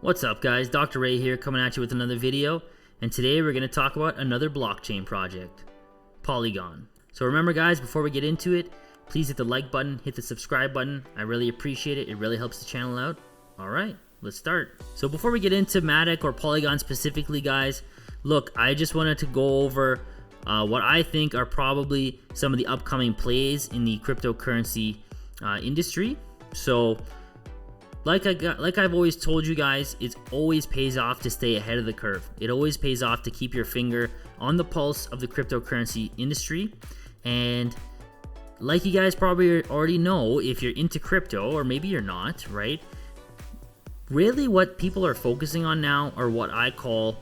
What's up guys, Dr. Ray here coming at you with another video, and today we're going to talk about another blockchain project, Polygon. So remember guys, before we get into it, please hit the like button, hit the subscribe button. I really appreciate it. It really helps the channel out. Alright, let's start. So before we get into Matic or Polygon specifically guys, look, I just wanted to go over what I think are probably some of the upcoming plays in the cryptocurrency industry. So like I've always told you guys, it always pays off to stay ahead of the curve. It always pays off to keep your finger on the pulse of the cryptocurrency industry. And like you guys probably already know, if you're into crypto, or maybe you're not, right? Really what people are focusing on now are what I call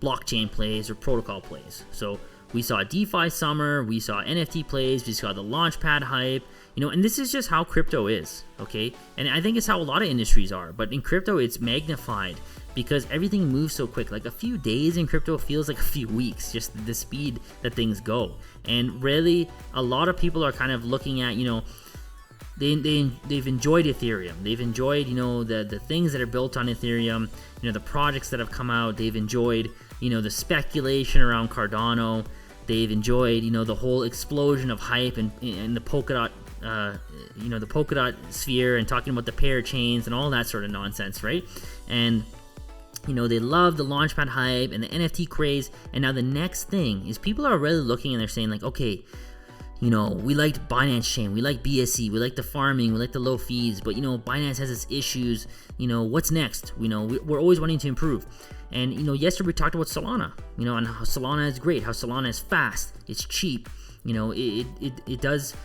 blockchain plays or protocol plays. So we saw DeFi summer, we saw NFT plays, we saw the launchpad hype, you know, and this is just how crypto is, okay? And I think it's how a lot of industries are, but in crypto it's magnified because everything moves so quick. Like a few days in crypto feels like a few weeks, just the speed that things go. And really, a lot of people are kind of looking at, you know, they've enjoyed Ethereum. They've enjoyed, you know, the things that are built on Ethereum, you know, the projects that have come out. They've enjoyed, you know, the speculation around Cardano. They've enjoyed, you know, the whole explosion of hype and the Polkadot, you know, the Polkadot sphere, and talking about the pair chains and all that sort of nonsense, right? And you know, they love the launchpad hype and the NFT craze. And now the next thing is people are really looking and they're saying like, okay, you know, we liked Binance Chain, we like BSC, we like the farming, we like the low fees, but you know, Binance has its issues. You know, what's next? You know, we're always wanting to improve. And you know, yesterday we talked about Solana, you know, and how Solana is great, how Solana is fast, it's cheap. You know, it does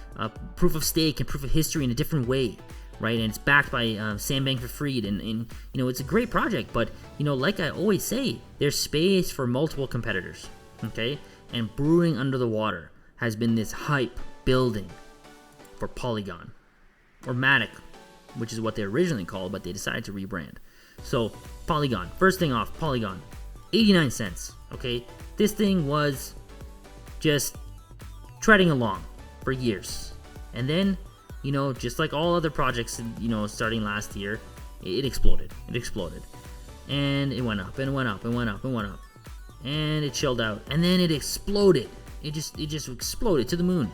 proof of stake and proof of history in a different way, right? And it's backed by Sam Bankman-Fried, and you know, it's a great project. But you know, like I always say, there's space for multiple competitors, okay? And brewing under the water has been this hype building for Polygon, or Matic, which is what they originally called, but they decided to rebrand. So Polygon, first thing off, Polygon, 89 cents, okay? This thing was just treading along for years, and then, you know, just like all other projects, you know, starting last year, it exploded, and it went up and went up and went up and went up, and it chilled out, and then it exploded. It just exploded to the moon,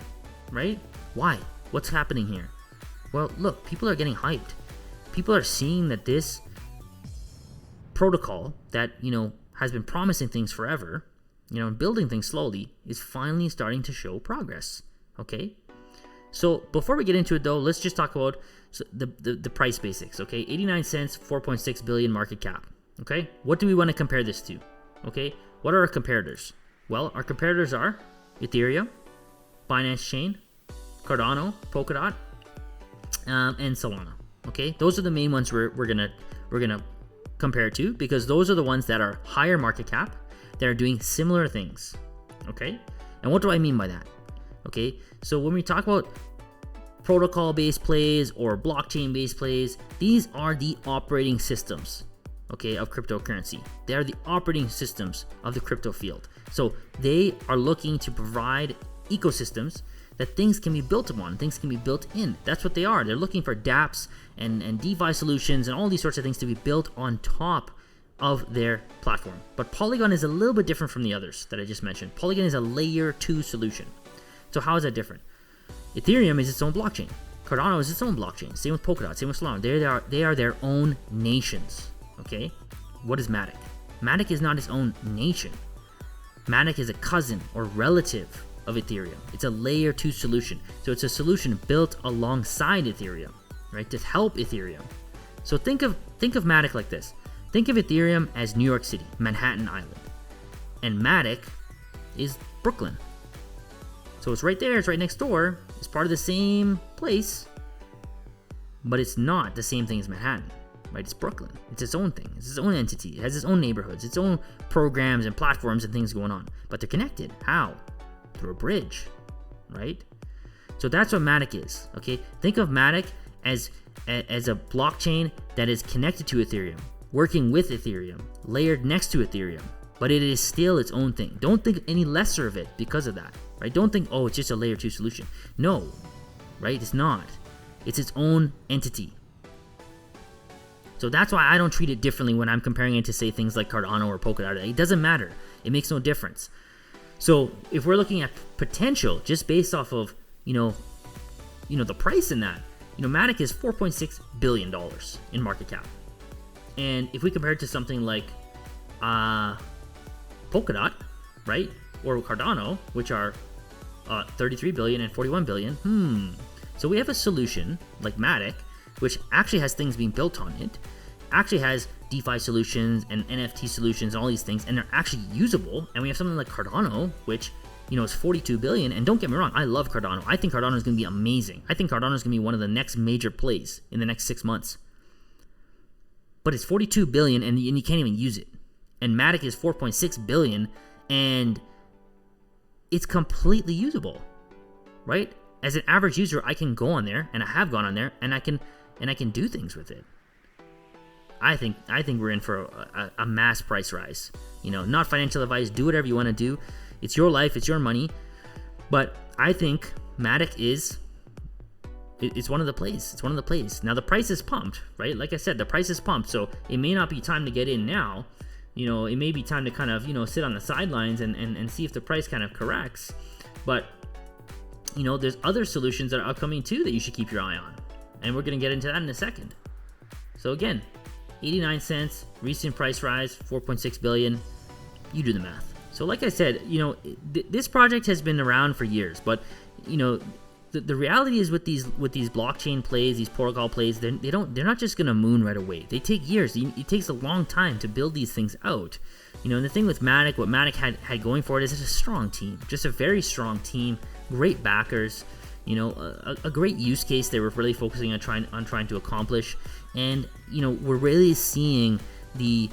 right? Why? What's happening here? Well, look, people are getting hyped. People are seeing that this protocol that, you know, has been promising things forever, you know, and building things slowly, is finally starting to show progress, okay? So before we get into it though, let's just talk about the price basics, okay? 89 cents, 4.6 billion market cap, okay? What do we want to compare this to, okay? What are our comparators? Well, our comparators are Ethereum, Binance Chain, Cardano, Polkadot, and Solana, okay? Those are the main ones we're gonna compare to, because those are the ones that are higher market cap, that are doing similar things, okay? And what do I mean by that? Okay, so when we talk about protocol-based plays or blockchain-based plays, these are the operating systems, okay, of cryptocurrency. They are the operating systems of the crypto field. So they are looking to provide ecosystems that things can be built upon, things can be built in. That's what they are. They're looking for dApps and DeFi solutions and all these sorts of things to be built on top of their platform. But Polygon is a little bit different from the others that I just mentioned. Polygon is a layer 2 solution. So how is that different? Ethereum is its own blockchain. Cardano is its own blockchain. Same with Polkadot, same with Solana. They are their own nations, okay? What is Matic? Matic is not its own nation. Matic is a cousin or relative of Ethereum. It's a layer 2 solution. So it's a solution built alongside Ethereum, right? To help Ethereum. So think of Matic like this. Think of Ethereum as New York City, Manhattan Island. And Matic is Brooklyn. So it's right there, it's right next door, it's part of the same place, but it's not the same thing as Manhattan, right? It's Brooklyn. It's its own thing. It's its own entity. It has its own neighborhoods, its own programs and platforms and things going on. But they're connected. How? Through a bridge, right? So that's what Matic is, okay? Think of Matic as a blockchain that is connected to Ethereum, working with Ethereum, layered next to Ethereum, but it is still its own thing. Don't think any lesser of it because of that, right? Don't think, oh, it's just a layer 2 solution. No, right? It's not. It's its own entity. So that's why I don't treat it differently when I'm comparing it to, say, things like Cardano or Polkadot. It doesn't matter. It makes no difference. So if we're looking at potential just based off of, the price in that, Matic is $4.6 billion in market cap. And if we compare it to something like Polkadot, right, or Cardano, which are 33 billion and 41 billion, so we have a solution like Matic, which actually has things being built on it, actually has DeFi solutions and NFT solutions and all these things, and they're actually usable. And we have something like Cardano, which is 42 billion. And don't get me wrong, I love Cardano. I think Cardano is going to be amazing. I think Cardano is going to be one of the next major plays in the next 6 months. But it's 42 billion, and you can't even use it. And Matic is 4.6 billion, and it's completely usable, right? As an average user, I can go on there, and I have gone on there, and I can do things with it. I think we're in for a mass price rise. Not financial advice. Do whatever you want to do. It's your life. It's your money. But I think Matic it's one of the plays. It's one of the plays. Now the price is pumped, right? Like I said, the price is pumped. So it may not be time to get in now. It may be time to kind of sit on the sidelines and see if the price kind of corrects. But there's other solutions that are upcoming too that you should keep your eye on. And we're going to get into that in a second. So again, 89 cents, recent price rise, 4.6 billion. You do the math. So like I said, this project has been around for years, but the reality is with these blockchain plays, these protocol plays, they're not just going to moon right away. They take years. It takes a long time to build these things out. And the thing with Matic, what Matic had going for it is it's a strong team, just a very strong team, great backers, a great use case they were really focusing on trying to accomplish. And we're really seeing the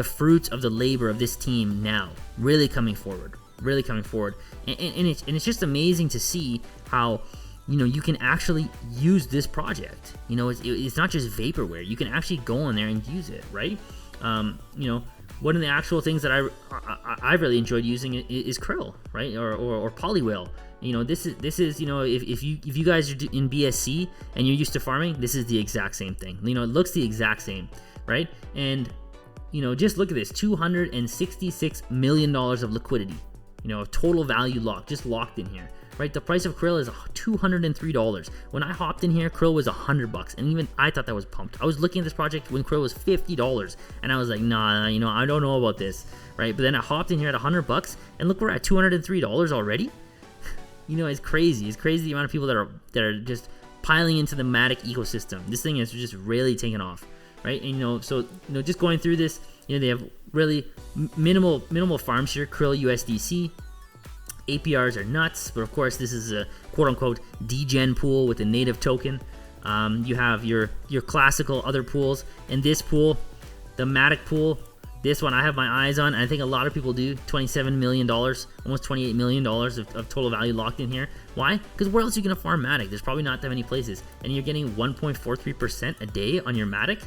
fruits of the labor of this team now really coming forward, and it's just amazing to see how you can actually use this project. It's not just vaporware. You can actually go on there and use it, right? One of the actual things that I really enjoyed using is Krill, right, or Polywhale. This is if you guys are in BSC and you're used to farming, this is the exact same thing. It looks the exact same, right? And just look at this, $266 million of liquidity, of total value locked, just locked in here, right? The price of Krill is $203. When I hopped in here, Krill was $100, and even I thought that was pumped. I was looking at this project when Krill was $50, and I was like, nah, I don't know about this, right? But then I hopped in here at $100, and look, we're at $203 already. It's crazy. It's crazy the amount of people that are just piling into the Matic ecosystem. This thing is just really taking off, right? And so just going through this, they have really minimal farms here. Krill USDC. APRs are nuts, but of course this is a quote-unquote degen pool with a native token. You have your classical other pools, and this pool, the Matic pool, this one I have my eyes on, and I think a lot of people do. $27 million, almost $28 million of total value locked in here. Why? Because where else are you going to farm Matic? There's probably not that many places, and you're getting 1.43% a day on your Matic.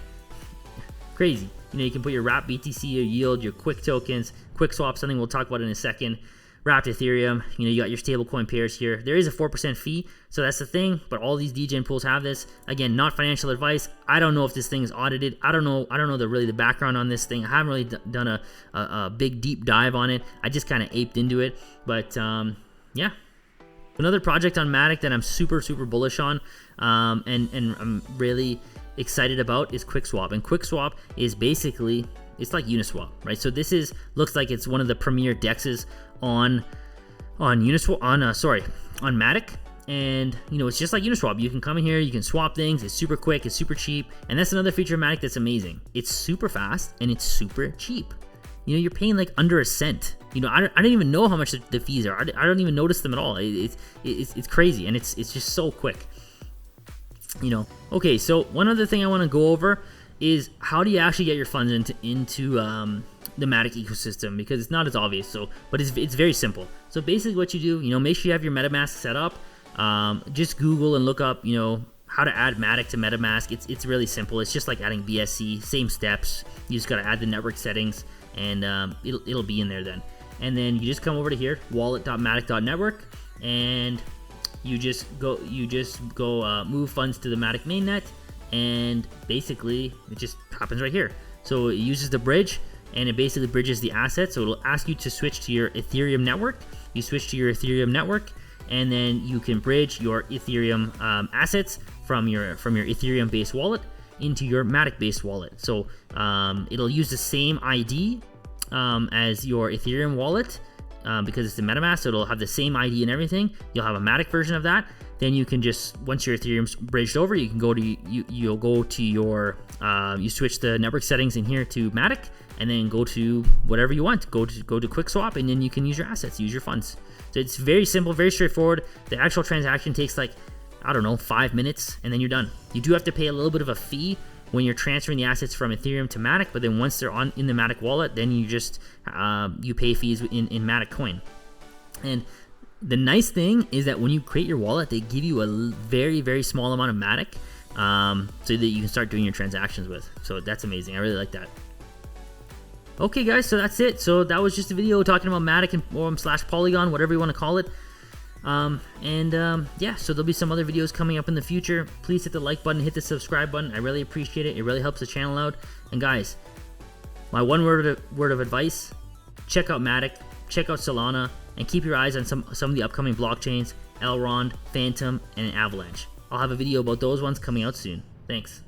Crazy. You can put your wrap BTC, your yield, your quick tokens, quick swap, something we'll talk about in a second. Wrapped Ethereum, you got your stablecoin pairs here. There is a 4% fee, so that's the thing, but all these degen pools have this. Again, not financial advice. I don't know if this thing is audited. I don't know the background on this thing. I haven't really done a big deep dive on it. I just kind of aped into it, but yeah. Another project on Matic that I'm super bullish on, and I'm really excited about is QuickSwap. And QuickSwap is basically, it's like Uniswap, right? So this looks like it's one of the premier dexes on Matic, and it's just like Uniswap. You can come in here, you can swap things. It's super quick, it's super cheap, and that's another feature of Matic that's amazing. It's super fast and it's super cheap. You're paying like under a cent. I don't even know how much the fees are. I don't even notice them at all. It's crazy, and it's just so quick. Okay, so one other thing I want to go over is how do you actually get your funds into the Matic ecosystem, because it's not as obvious. But it's very simple. So basically what you do, make sure you have your MetaMask set up. Just Google and look up, how to add Matic to MetaMask. It's really simple. It's just like adding BSC, same steps. You just got to add the network settings, and it'll be in there then. And then you just come over to here, wallet.matic.network, and you just go move funds to the Matic mainnet, and basically it just happens right here. So it uses the bridge, and it basically bridges the assets. So it'll ask you to switch to your Ethereum network. You switch to your Ethereum network, and then you can bridge your Ethereum assets from your Ethereum based wallet into your Matic based wallet. So it'll use the same ID as your Ethereum wallet because it's the MetaMask, so it'll have the same ID and everything. You'll have a Matic version of that. Then you can just, once your Ethereum's bridged over, you can go to you'll go to your you switch the network settings in here to Matic, and then go to whatever you want. Go to QuickSwap, and then you can use your assets, use your funds. So it's very simple, very straightforward. The actual transaction takes like, I don't know, 5 minutes, and then you're done. You do have to pay a little bit of a fee when you're transferring the assets from Ethereum to Matic, but then once they're in the Matic wallet, then you just you pay fees in Matic coin. And the nice thing is that when you create your wallet, they give you a very, very small amount of Matic so that you can start doing your transactions with. So that's amazing. I really like that. Okay guys, so that's it. So that was just a video talking about Matic and / Polygon, whatever you want to call it. Yeah, so there'll be some other videos coming up in the future. Please hit the like button, hit the subscribe button. I really appreciate it. It really helps the channel out. And guys, my one word of advice: check out Matic, check out Solana, and keep your eyes on some of the upcoming blockchains: Elrond, Phantom, and Avalanche. I'll have a video about those ones coming out soon. Thanks.